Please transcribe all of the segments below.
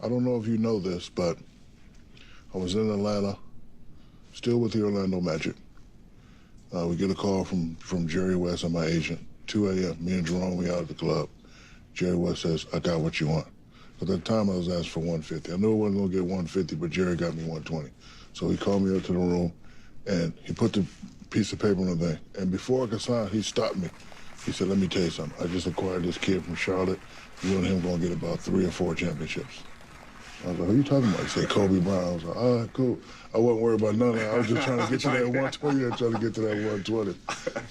I don't know if you know this, but I was in Atlanta, still with the Orlando Magic. We get a call from Jerry West, my agent, 2 a.m. Me and Jerome, we out at the club. Jerry West says, I got what you want. At that time, I was asked for 150. I knew I wasn't going to get 150, but Jerry got me 120. So he called me up to the room, and he put the piece of paper on the thing. And before I could sign, he stopped me. He said, let me tell you something. I just acquired this kid from Charlotte. You and him going to get about 3 or 4 championships. I was like, who are you talking about? He said, Kobe Bryant. I was like, all right, cool. I wasn't worried about none of that. I was just trying to get to that 120 and trying to get to that 120.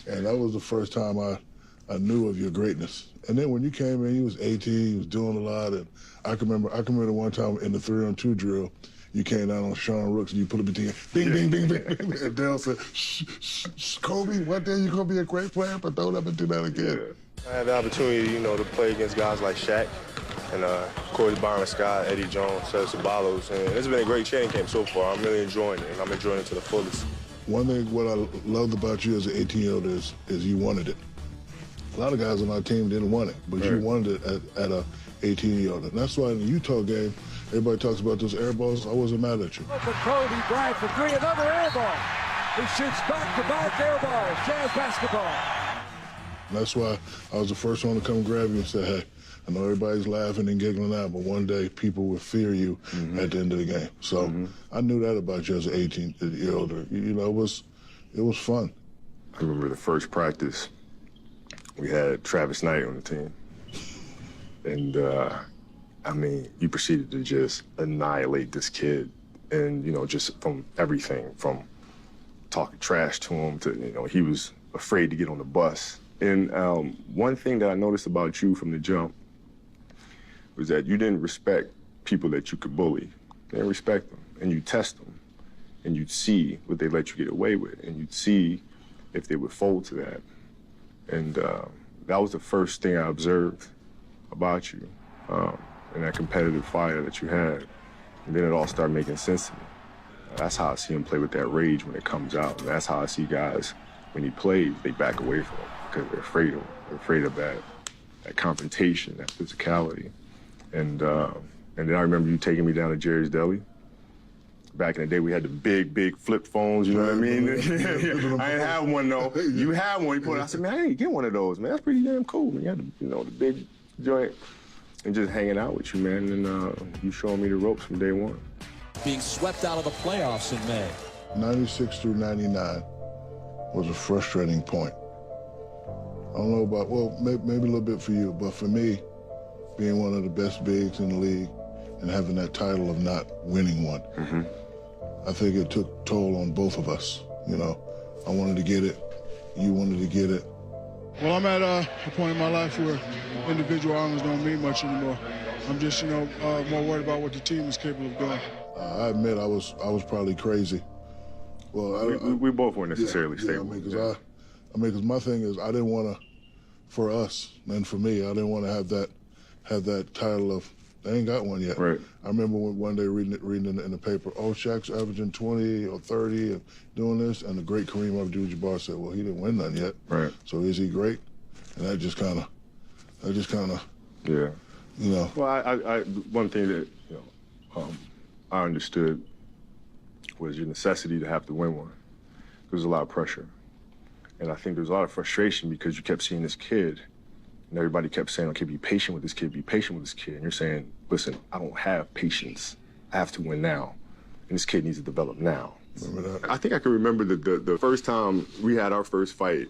And that was the first time I knew of your greatness. And then when you came in, you was 18, you was doing a lot. And I can remember the one time in the 3-on-2 drill, you came down on Sean Rooks and you put a big thing, bing, bing, bing, bing, bing. And Dale said, shh, Kobe, one day you're going to be a great player, but don't ever do that again. Yeah. I had the opportunity, to play against guys like Shaq and Corey Byron Scott, Eddie Jones, Cesar Ceballos, and it's been a great training camp so far. I'm really enjoying it, and I'm enjoying it to the fullest. One thing what I loved about you as an 18-year-old is you wanted it. A lot of guys on our team didn't want it, but you wanted it at a 18-year-old. And that's why in the Utah game, everybody talks about those air balls. I wasn't mad at you. Open Kobe Bryant for 3, another air ball. He shoots back-to-back air balls, Jazz basketball. And that's why I was the first one to come grab you and say, hey, I know everybody's laughing and giggling now, but one day people will fear you at the end of the game. So I knew that about you as an 18-year-old. It was fun. I remember the first practice, we had Travis Knight on the team. And, you proceeded to just annihilate this kid. And, just from everything, from talking trash to him to, he was afraid to get on the bus. And one thing that I noticed about you from the jump was that you didn't respect people that you could bully. You didn't respect them, and you test them, and you'd see what they let you get away with, and you'd see if they would fold to that. And that was the first thing I observed about you, and that competitive fire that you had. And then it all started making sense to me. That's how I see him play with that rage when it comes out. And that's how I see guys, when he plays, they back away from him because they're afraid of him. They're afraid of that confrontation, that physicality. And then I remember you taking me down to Jerry's Deli. Back in the day, we had the big flip phones, you know what I mean? I didn't have one, though. You had one. I said, man, I didn't get one of those, man. That's pretty damn cool. Man. You had the big joint and just hanging out with you, man. And you showing me the ropes from day one. Being swept out of the playoffs in May. 96 through 99 was a frustrating point. I don't know about, well, maybe a little bit for you, but for me, being one of the best bigs in the league and having that title of not winning one, I think it took toll on both of us. I wanted to get it, you wanted to get it. Well, I'm at a point in my life where individual honors don't mean much anymore. I'm just, more worried about what the team is capable of doing. I admit I was probably crazy. Well, we both weren't necessarily stable. Because my thing is I didn't want to, for us and for me, I didn't want to have that title of, they ain't got one yet. Right. I remember one day reading in the paper, Shaq's averaging 20 or 30 and doing this, and the great Kareem Abdul-Jabbar said, well, he didn't win none yet. Right. So is he great? And that just kind of, yeah. Well, I one thing that, I understood was your necessity to have to win one. There was a lot of pressure. And I think there was a lot of frustration because you kept seeing this kid and everybody kept saying, okay, be patient with this kid, be patient with this kid. And you're saying, listen, I don't have patience. I have to win now. And this kid needs to develop now. Remember that? I think I can remember the first time we had our first fight,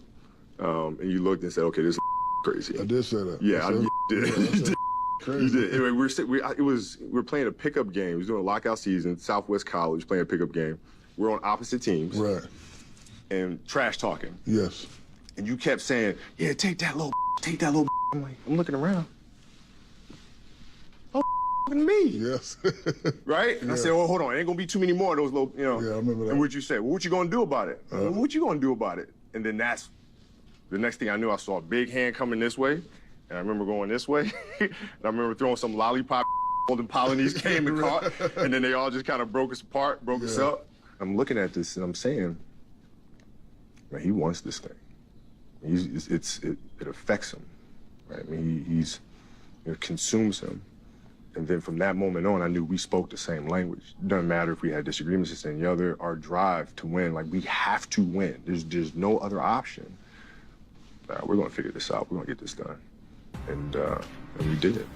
and you looked and said, okay, this is crazy. I did say that. Yeah, I did. Crazy. You did. Anyway, we were playing a pickup game. We was doing a lockout season, Southwest College, playing a pickup game. We're on opposite teams. Right. And trash talking. Yes. And you kept saying, yeah, take that little I'm like, I'm looking around. Oh, me. Yes. Right? And I said, oh, hold on, ain't gonna be too many more of those little, Yeah, I remember that. And what'd you say? Well, what you gonna do about it? Well, what you gonna do about it? And then that's, the next thing I knew, I saw a big hand coming this way, and I remember going this way, and I remember throwing some lollipop, Golden Polynese came and caught, and then they all just kind of broke us apart, broke us up. I'm looking at this, and I'm saying, man, he wants this thing. It affects him, right? I mean, it consumes him. And then from that moment on, I knew we spoke the same language. It doesn't matter if we had disagreements with any other, our drive to win, like we have to win. There's no other option. We're gonna figure this out. We're gonna get this done. And we did it.